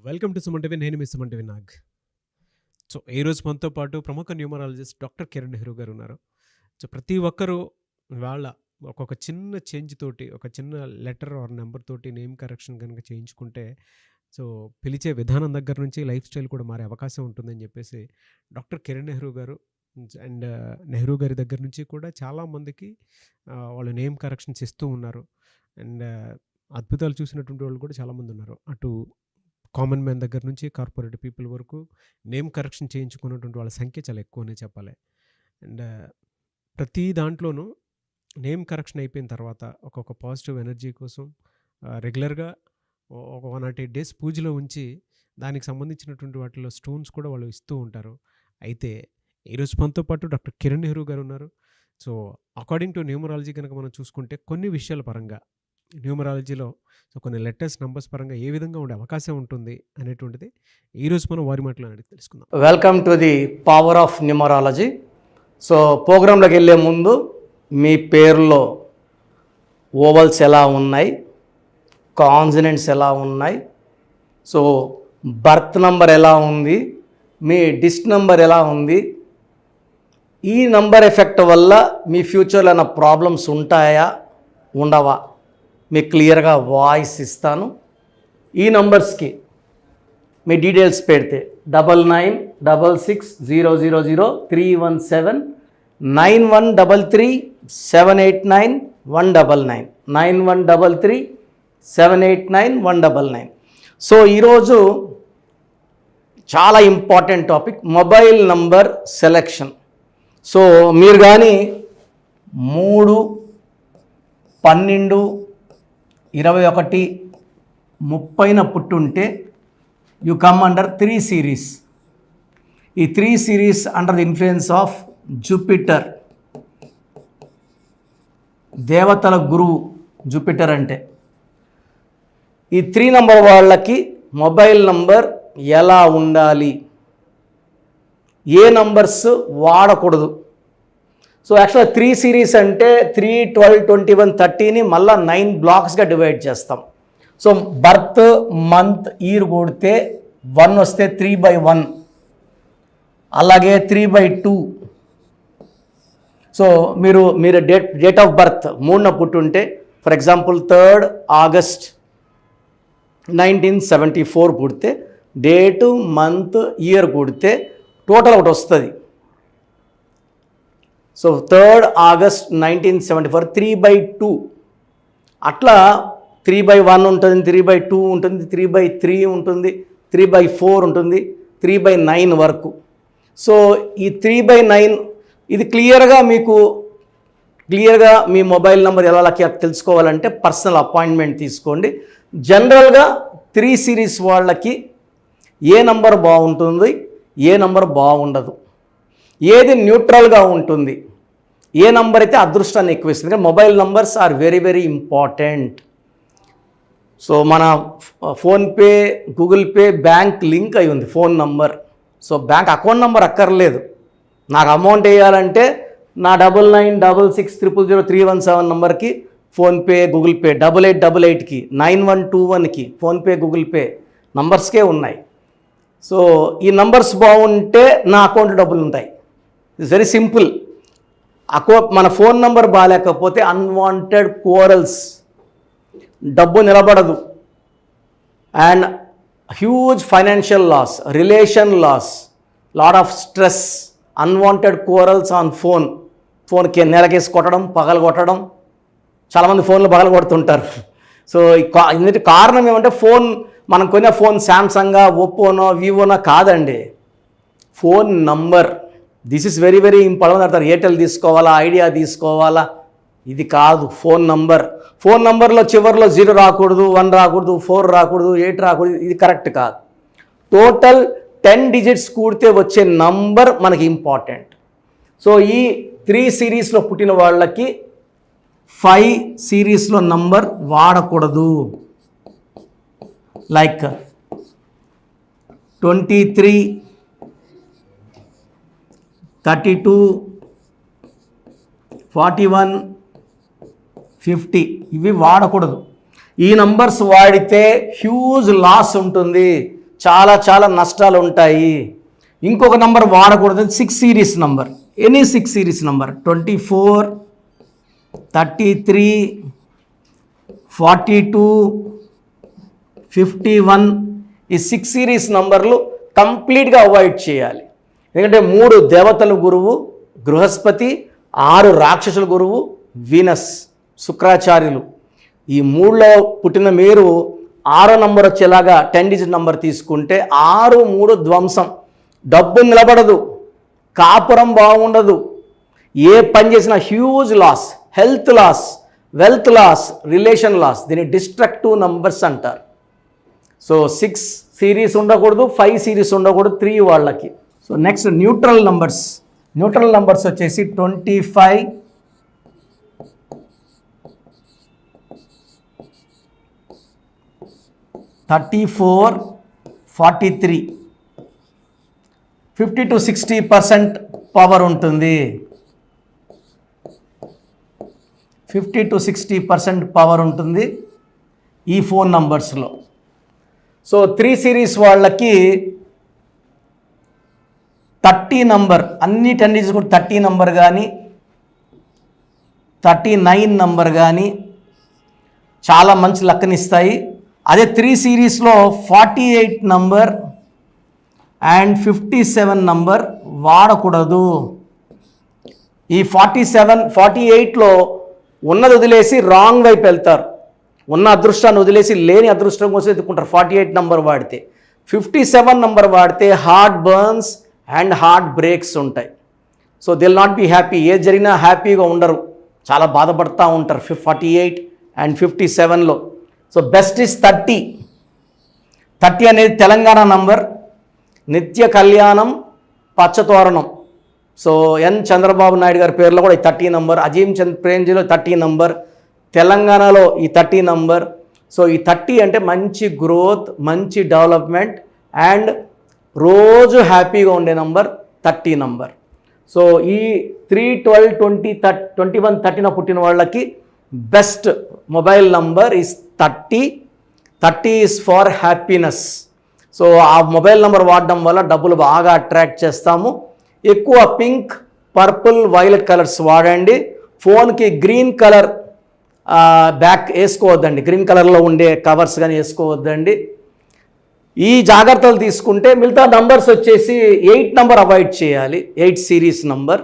Welcome to Suman TV. నేను మీ Suman TV Nag. So ఈరోజు మనతో పాటు ప్రముఖ న్యూమరాలజిస్ట్ డాక్టర్ కిరణ్ నెహ్రూ గారు ఉన్నారు. సో ప్రతి ఒక్కరూ వాళ్ళ ఒక్కొక్క చిన్న చేంజ్ తోటి, ఒక చిన్న లెటర్ ఆర్ నెంబర్ తోటి నేమ్ కరెక్షన్ కనుక చేయించుకుంటే సో పిలిచే విధానం దగ్గర నుంచి లైఫ్ స్టైల్ కూడా మారే అవకాశం ఉంటుందని చెప్పేసి డాక్టర్ కిరణ్ నెహ్రూ గారు అండ్ నెహ్రూ గారి దగ్గర నుంచి కూడా చాలామందికి వాళ్ళు నేమ్ కరెక్షన్స్ ఇస్తూ ఉన్నారు. అండ్ అద్భుతాలు చూసినటువంటి వాళ్ళు కూడా చాలామంది ఉన్నారు. అటు కామన్ మ్యాన్ దగ్గర నుంచి కార్పొరేట్ పీపుల్ వరకు నేమ్ కరెక్షన్ చేయించుకున్నటువంటి వాళ్ళ సంఖ్య చాలా ఎక్కువనే చెప్పాలి. అండ్ ప్రతి దాంట్లోనూ నేమ్ కరెక్షన్ అయిపోయిన తర్వాత ఒక్కొక్క పాజిటివ్ ఎనర్జీ కోసం రెగ్యులర్గా ఒక 108 డేస్ పూజలో ఉంచి దానికి సంబంధించినటువంటి వాటిలో స్టోన్స్ కూడా వాళ్ళు ఇస్తూ ఉంటారు. అయితే ఈరోజు మనతో పాటు డాక్టర్ కిరణ్ నెహ్రూ గారు ఉన్నారు. సో అకార్డింగ్ టు న్యూమరాలజీ కనుక మనం చూసుకుంటే కొన్ని విషయాల పరంగా న్యూమరాలజీలో సో కొన్ని లెటర్స్ నంబర్స్ పరంగా ఏ విధంగా ఉండే అవకాశం ఉంటుంది అనేటువంటిది ఈరోజు మనం వారి మాటలో అడిగి తెలుసుకుందాం. Welcome to the power of numerology. So ప్రోగ్రాంలోకి వెళ్ళే ముందు మీ పేరులో ఓవల్స్ ఎలా ఉన్నాయి, కాన్సనెంట్స్ ఎలా ఉన్నాయి, సో బర్త్ నంబర్ ఎలా ఉంది, మీ డిస్ట్ నంబర్ ఎలా ఉంది, ఈ నంబర్ ఎఫెక్ట్ వల్ల మీ ఫ్యూచర్లో ఏమైనా ప్రాబ్లమ్స్ ఉంటాయా ఉండవా మీకు క్లియర్గా వాయిస్ ఇస్తాను. ఈ నంబర్స్కి మీ డీటెయిల్స్ పెడితే 9966000317 9133789199 9133789199. సో ఈరోజు చాలా important topic mobile number selection. So మీరు కానీ 3, 12, 21, 30 పుట్టుంటే యు కమ్ అండర్ 3 సిరీస్. ఈ 3 series under the influence of Jupiter, దేవతల గురువు జూపిటర్. అంటే ఈ 3 నంబర్ వాళ్ళకి మొబైల్ నంబర్ ఎలా ఉండాలి, ఏ నంబర్స్ వాడకూడదు. సో యాక్చువల్గా 3 సిరీస్ అంటే 3, 12, 21, 30ని మళ్ళీ 9 బ్లాక్స్గా డివైడ్ చేస్తాం. సో బర్త్, మంత్, ఇయర్ కొడితే 1 వస్తే 3/1, అలాగే 3/2. సో మీరు డేట్ ఆఫ్ బర్త్ 3న పుట్టుంటే ఫర్ ఎగ్జాంపుల్ 3rd ఆగస్ట్ 1974 పుడితే డేటు, మంత్, ఇయర్ కొడితే టోటల్ ఒకటి వస్తుంది. So 3rd August 1974 3/2. అట్లా 3/1 ఉంటుంది, 3/2 ఉంటుంది, 3/3 ఉంటుంది, 3/4 ఉంటుంది, 3/9 వరకు. సో ఈ 3/9 ఇది క్లియర్గా మీ మొబైల్ నెంబర్ ఎలా తెలుసుకోవాలంటే పర్సనల్ అపాయింట్మెంట్ తీసుకోండి. జనరల్గా 3 సిరీస్ వాళ్ళకి ఏ నంబర్ బాగుంటుంది, ఏ నంబర్ బాగుండదు, ఏది న్యూట్రల్గా ఉంటుంది, ఏ నంబర్ అయితే అదృష్టాన్ని ఎక్కువ ఇస్తుంది. Mobile numbers are very very important. So మన PhonePe, Google Pay, bank link అయి ఉంది phone number. So bank account number అక్కర్లేదు. నాకు అమౌంట్ వేయాలంటే నా 9966000317 నెంబర్కి ఫోన్పే, గూగుల్ పే, 8888కి, 9121కి ఫోన్పే, గూగుల్ పే నంబర్స్కే ఉన్నాయి. సో ఈ నంబర్స్ బాగుంటే నా అకౌంట్ డబ్బులు ఉంటాయి. It's very simple. మన ఫోన్ నంబర్ బాగాలేకపోతే అన్వాంటెడ్ కోరల్స్, డబ్బు నిలబడదు, and huge financial loss, relation loss, lot of stress, unwanted corals on ఫోన్కి నెలకేసి కొట్టడం, పగలు కొట్టడం. చాలామంది ఫోన్లు పగలు కొడుతుంటారు. సో ఇందుకు కారణం ఏమంటే మనం కొనే ఫోన్ శాంసంగా, ఒప్పోనో, వివోనో కాదండి, phone number. This is very very important. అంటారు ఎయిర్టెల్ తీసుకోవాలా, ఐడియా తీసుకోవాలా, ఇది కాదు. ఫోన్ నంబర్లో చివరిలో 0 రాకూడదు, 1 రాకూడదు, 4 రాకూడదు, 8 రాకూడదు, ఇది కరెక్ట్ కాదు. టోటల్ 10 డిజిట్స్ కూడితే వచ్చే నంబర్ మనకి ఇంపార్టెంట్. సో ఈ 3 సిరీస్లో పుట్టిన వాళ్ళకి 5 సిరీస్లో నంబర్ వాడకూడదు. లైక్ 23, 32, 41, 50 ఇవి వాడకూడదు. ఈ నంబర్స్ వాడితే హ్యూజ్ లాస్ ఉంటుంది. చాలా చాలా నష్టాలు ఉంటాయి. ఇంకొక నంబర్ వాడకూడదు, 6 series number. Any 6 series number 24, 33, 42, 51 ఈ 6 సిరీస్ నంబర్లు కంప్లీట్గా అవాయిడ్ చేయాలి. ఎందుకంటే 3 దేవతల గురువు బృహస్పతి, 6 రాక్షసుల గురువు వీనస్ శుక్రాచార్యులు. ఈ 3లో పుట్టిన మీరు 6 నంబర్ వచ్చేలాగా 10 డిజిట్ నంబర్ తీసుకుంటే 6, 3 ధ్వంసం. డబ్బు నిలబడదు, కాపురం బాగుండదు, ఏ పని చేసినా huge loss, health loss, wealth loss, relation loss. దీన్ని డిస్ట్రక్టివ్ నంబర్స్ అంటారు. సో 6 సిరీస్ ఉండకూడదు, 5 సిరీస్ ఉండకూడదు 3 వాళ్ళకి. So next neutral numbers. Neutral numbers వచ్చేసి 25, 34, 43, 50 to 60% పవర్ ఉంటుంది. 50 to 60% పవర్ ఉంటుంది ఈ ఫోన్ నంబర్స్లో. సో 3 సిరీస్ వాళ్ళకి 30 నంబర్, అన్ని 10 డిజిట్స్ కూడా 30 నంబర్ కానీ 39 నంబర్ కానీ చాలా మంచి లక్కనిస్తాయి. అదే 3 సిరీస్లో 48 నంబర్ అండ్ 57 నంబర్ వాడకూడదు. ఈ 47, 48లో ఉన్నది వదిలేసి రాంగ్ వైపు వెళ్తారు. ఉన్న అదృష్టాన్ని వదిలేసి లేని అదృష్టం కోసం ఎత్తుకుంటారు 48 నంబర్ వాడితే. 57 నంబర్ వాడితే heart burns and heart breaks ఉంటాయి. So they will not be happy. ఏది జరిగినా హ్యాపీగా ఉండరు, చాలా బాధపడుతూ ఉంటారు 48 అండ్ 57లో. So best is 30. 30 అనేది తెలంగాణ నంబర్. నిత్య కళ్యాణం, పచ్చతోరణం. సో ఎన్ చంద్రబాబు నాయుడు గారి పేరులో కూడా ఈ 30 నంబర్. అజీం చంద్ ప్రేమ్జీలో 30 నంబర్. తెలంగాణలో ఈ 30 నంబర్. సో ఈ 30 అంటే మంచి గ్రోత్, మంచి డెవలప్మెంట్ అండ్ రోజు హ్యాపీగా ఉండే నంబర్ 30 నంబర్. సో ఈ 3, 12, 20, 21, 30 పుట్టిన వాళ్ళకి best mobile number is 30. 30 is for happiness. So ఆ మొబైల్ నెంబర్ వాడడం వల్ల డబ్బులు బాగా అట్రాక్ట్ చేస్తాము. ఎక్కువ పింక్, పర్పుల్, వైలెట్ కలర్స్ వాడండి. ఫోన్కి గ్రీన్ కలర్ బ్యాక్ వేసుకోవద్దండి, గ్రీన్ కలర్లో ఉండే కవర్స్ కానీ వేసుకోవద్దండి. ఈ జాగ్రత్తలు తీసుకుంటే మిగతా నంబర్స్ వచ్చేసి 8 నంబర్ అవాయిడ్ చేయాలి, 8 సిరీస్ నంబర్.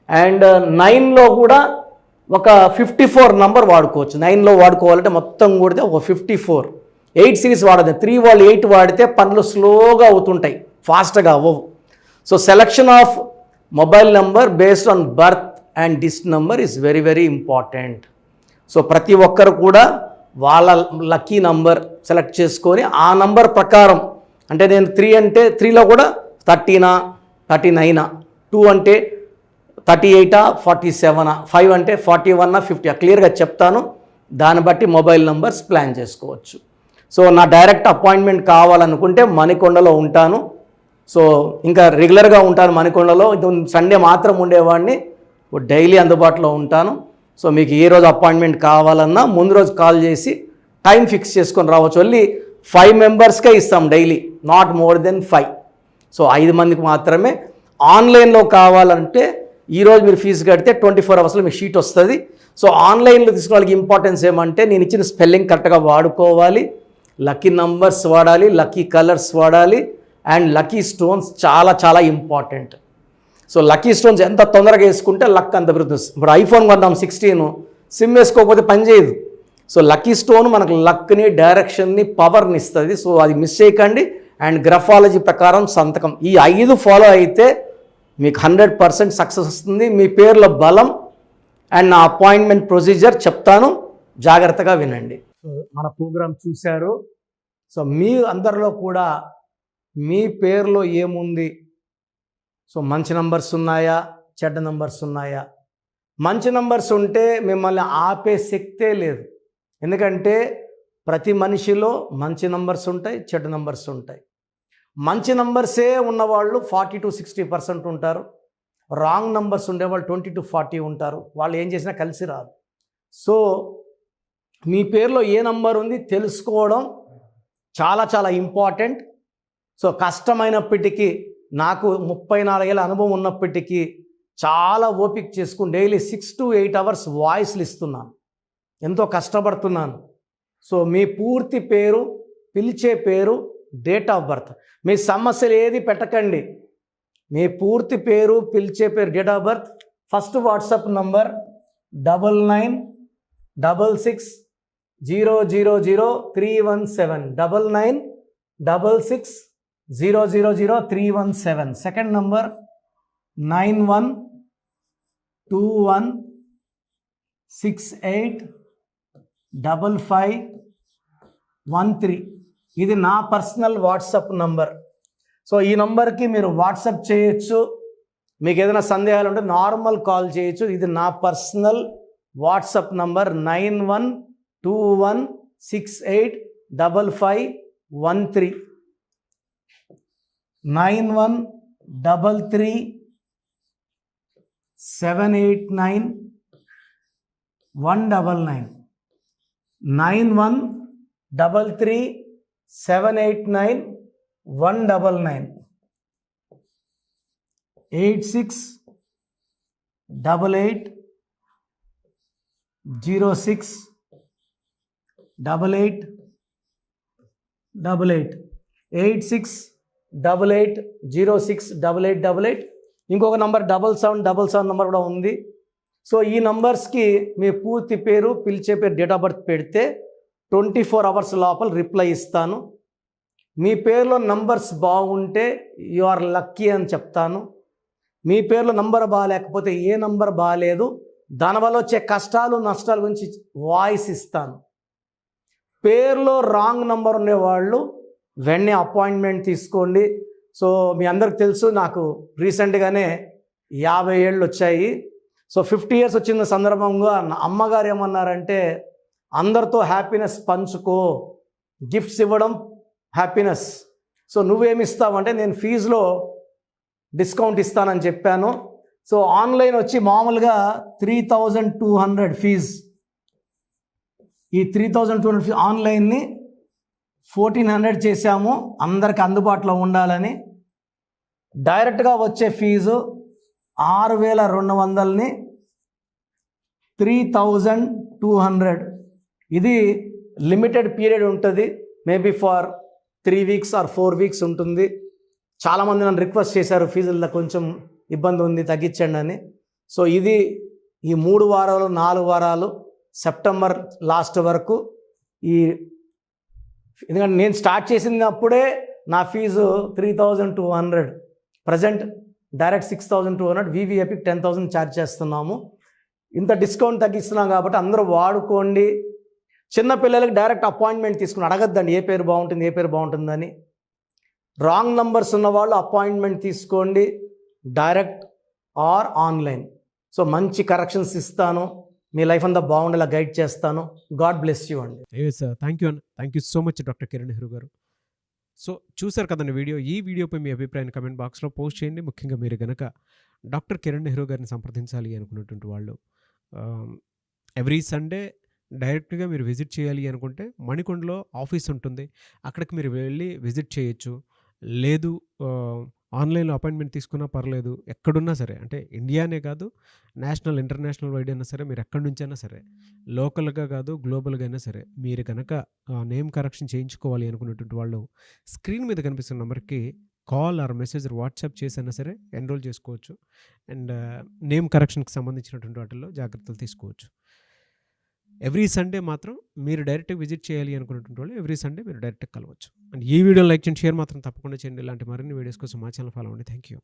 అండ్ 9లో కూడా ఒక 54 నంబర్ వాడుకోవచ్చు. 9లో వాడుకోవాలంటే మొత్తం కూడితే ఒక 54. 8 సిరీస్ వాడదు. 3 వాళ్ళు 8 వాడితే పనులు స్లోగా అవుతుంటాయి, ఫాస్ట్గా అవ్వవు. So selection of mobile number based on birth and dist number is very very important. So ప్రతి ఒక్కరు కూడా వాళ్ళ లక్కీ నంబర్ సెలెక్ట్ చేసుకొని ఆ నంబర్ ప్రకారం, అంటే నేను 3 అంటే 3లో కూడా 30నా 39, 2 అంటే 38, 47, 5 అంటే 41, 50 క్లియర్గా చెప్తాను. దాన్ని బట్టి మొబైల్ నంబర్స్ ప్లాన్ చేసుకోవచ్చు. సో నా డైరెక్ట్ అపాయింట్మెంట్ కావాలనుకుంటే మణికొండలో ఉంటాను. సో ఇంకా రెగ్యులర్గా ఉంటాను మణికొండలో. సండే మాత్రం ఉండేవాడిని, డైలీ అందుబాటులో ఉంటాను. సో మీకు ఏ రోజు అపాయింట్మెంట్ కావాలన్నా ముందు రోజు కాల్ చేసి టైం ఫిక్స్ చేసుకొని రావచ్చు. ఓన్లీ 5 మెంబర్స్కే ఇస్తాం daily, not more than 5. So 5 మందికి మాత్రమే. ఆన్లైన్లో కావాలంటే ఈరోజు మీరు ఫీజు కడితే 24 అవర్స్లో మీకు షీట్ వస్తుంది. సో ఆన్లైన్లో తీసుకునే వాళ్ళకి ఇంపార్టెన్స్ ఏమంటే నేను ఇచ్చిన స్పెల్లింగ్ కరెక్ట్గా వాడుకోవాలి, లక్కీ నంబర్స్ వాడాలి, లక్కీ కలర్స్ వాడాలి అండ్ లక్కీ స్టోన్స్ చాలా చాలా ఇంపార్టెంట్. సో లక్కీ స్టోన్స్ ఎంత తొందరగా వేసుకుంటే లక్ అంత పెరుగుతుంది. ఇప్పుడు ఐఫోన్ కొందాం 16, సిమ్ వేసుకోకపోతే పనిచేయదు. సో లక్కీ స్టోన్ మనకు లక్ని, డైరెక్షన్ని, పవర్ని ఇస్తుంది. సో అది మిస్ చేయకండి. అండ్ గ్రఫాలజీ ప్రకారం సంతకం, ఈ 5 ఫాలో అయితే మీకు 100% సక్సెస్ వస్తుంది. మీ పేర్ల బలం అండ్ నా అపాయింట్మెంట్ ప్రొసీజర్ చెప్తాను, జాగ్రత్తగా వినండి. సో మన ప్రోగ్రామ్ చూశారు. సో మీ అందరిలో కూడా మీ పేరులో ఏముంది, సో మంచి నంబర్స్ ఉన్నాయా, చెడ్డ నంబర్స్ ఉన్నాయా? మంచి నంబర్స్ ఉంటే మిమ్మల్ని ఆపే శక్తే లేదు. ఎందుకంటే ప్రతి మనిషిలో మంచి నంబర్స్ ఉంటాయి, చెడ్డ నంబర్స్ ఉంటాయి. మంచి నంబర్సే ఉన్నవాళ్ళు 40 to 60% ఉంటారు. రాంగ్ నంబర్స్ ఉండేవాళ్ళు 20 to 40 ఉంటారు. వాళ్ళు ఏం చేసినా కలిసి రాదు. సో మీ పేరులో ఏ నంబర్ ఉంది తెలుసుకోవడం చాలా చాలా ఇంపార్టెంట్. సో కష్టమైనప్పటికీ నాకు 34 ఏళ్ళ అనుభవం ఉన్నప్పటికీ చాలా ఓపిక చేసుకుని డైలీ 6 to 8 అవర్స్ వాయిస్లు ఇస్తున్నాను. ఎంతో కష్టపడుతున్నాను. సో మీ పూర్తి పేరు, పిలిచే పేరు, డేట్ ఆఫ్ బర్త్, మీ సమస్యలు ఏది పెట్టకండి. మీ పూర్తి పేరు, పిలిచే పేరు, date of birth, first WhatsApp number 9966000317 9966000317. Second number 9121685513. ఇది నా పర్సనల్ వాట్సాప్ నంబర్. సో ఈ నంబర్కి మీరు వాట్సాప్ చేయొచ్చు. మీకు ఏదైనా సందేహాలు ఉంటే నార్మల్ కాల్ చేయొచ్చు. ఇది నా పర్సనల్ వాట్సాప్ నంబర్ 9121685513 9133789199 9133789199 8688068888 8688068888. ఇంకొక నంబర్ 7777 నంబర్ కూడా ఉంది. సో ఈ నంబర్స్కి మీ పూర్తి పేరు, పిలిచే పేరు, డేట్ ఆఫ్ బర్త్ పెడితే 24 అవర్స్ లోపల రిప్లై ఇస్తాను. మీ పేరులో నంబర్స్ బాగుంటే యు ఆర్ లక్కీ అని చెప్తాను. మీ పేరులో నంబర్ బాగాలేకపోతే ఏ నంబర్ బాగాలేదు, దానివల్ల వచ్చే కష్టాలు నష్టాల గురించి వాయిస్ ఇస్తాను. పేరులో రాంగ్ నంబర్ ఉండేవాళ్ళు వెంటనే అపాయింట్మెంట్ తీసుకోండి. సో మీ అందరికి తెలుసు, నాకు రీసెంట్గానే 50 ఏళ్ళు వచ్చాయి. సో 50 years వచ్చిన సందర్భంగా నా అమ్మగారు ఏమన్నారంటే, అందరితో హ్యాపీనెస్ పంచుకో, గిఫ్ట్స్ ఇవ్వడం హ్యాపీనెస్. సో నువ్వేమి ఇస్తావంటే, నేను ఫీజులో డిస్కౌంట్ ఇస్తానని చెప్పాను. సో ఆన్లైన్ వచ్చి మామూలుగా 3200 ఫీజు. ఈ 3200 ఫీజు ఆన్లైన్ని 1400 చేశాము, అందరికి అందుబాటులో ఉండాలని. డైరెక్ట్గా వచ్చే ఫీజు 6200ని 3200. ఇది లిమిటెడ్ పీరియడ్ ఉంటుంది, maybe for 3 weeks or 4 weeks ఉంటుంది. చాలామంది నన్ను రిక్వెస్ట్ చేశారు, ఫీజుల్లో కొంచెం ఇబ్బంది ఉంది, తగ్గించండి అని. సో ఇది ఈ 3 వారాలు 4 వారాలు సెప్టెంబర్ లాస్ట్ వరకు. ఎందుకంటే నేను స్టార్ట్ చేసినప్పుడే నా ఫీజు 3200, ప్రజెంట్ డైరెక్ట్ 6200, వివిఐపికి 10,000 ఛార్జ్ చేస్తున్నాము. ఇంత డిస్కౌంట్ తగ్గిస్తున్నాం కాబట్టి అందరూ వాడుకోండి. చిన్నపిల్లలకి డైరెక్ట్ అపాయింట్మెంట్ తీసుకుని అడగద్దండి ఏ పేరు బాగుంటుంది, ఏ పేరు బాగుంటుందని. రాంగ్ నంబర్స్ ఉన్నవాళ్ళు అపాయింట్మెంట్ తీసుకోండి, డైరెక్ట్ ఆర్ ఆన్లైన్. సో మంచి కరెక్షన్స్ ఇస్తాను, మీ లైఫ్ అంతా బాగుండేలా గైడ్ చేస్తాను. గాడ్ బ్లెస్ యూ అండి. Sir, thank you so much doctor Kiran Nehru గారు. సో చూసారు కదండి వీడియో. ఈ వీడియోపై మీ అభిప్రాయాన్ని కమెంట్ బాక్స్లో పోస్ట్ చేయండి. ముఖ్యంగా మీరు కనుక డాక్టర్ కిరణ్ నెహ్రూ గారిని సంప్రదించాలి అనుకున్నటువంటి వాళ్ళు ఎవ్రీ సండే డైరెక్ట్గా మీరు విజిట్ చేయాలి అనుకుంటే మణికొండలో ఆఫీస్ ఉంటుంది, అక్కడికి మీరు వెళ్ళి విజిట్ చేయొచ్చు. లేదు ఆన్లైన్లో అపాయింట్మెంట్ తీసుకున్నా పర్లేదు, ఎక్కడున్నా సరే, అంటే ఇండియానే కాదు, నేషనల్ ఇంటర్నేషనల్ వైడ్ అయినా సరే, మీరు ఎక్కడి నుంచైనా సరే, లోకల్గా కాదు గ్లోబల్గా అయినా సరే, మీరు కనుక నేమ్ కరెక్షన్ చేయించుకోవాలి అనుకున్నటువంటి వాళ్ళు స్క్రీన్ మీద కనిపిస్తున్న నెంబర్కి కాల్ ఆర్ మెసేజ్ వాట్సాప్ చేసైనా సరే ఎన్రోల్ చేసుకోవచ్చు. అండ్ నేమ్ కరెక్షన్కి సంబంధించినటువంటి వాటిల్లో జాగ్రత్తలు తీసుకోవచ్చు. ఎవ్రీ సండే మాత్రం మీరు డైరెక్ట్గా విజిట్ చేయాలి అనుకున్నటువంటి వాళ్ళు ఎవ్రీ సండే మీరు డైరెక్ట్గా కలవచ్చు. అండ్ ఈ వీడియో లైక్ చేయండి, షేర్ మాత్రం తప్పకుండా చేయండి. ఇలాంటి మరిన్ని వీడియోస్ కోసం మా ఛానల్ ఫాలో అవ్వండి. Thank you.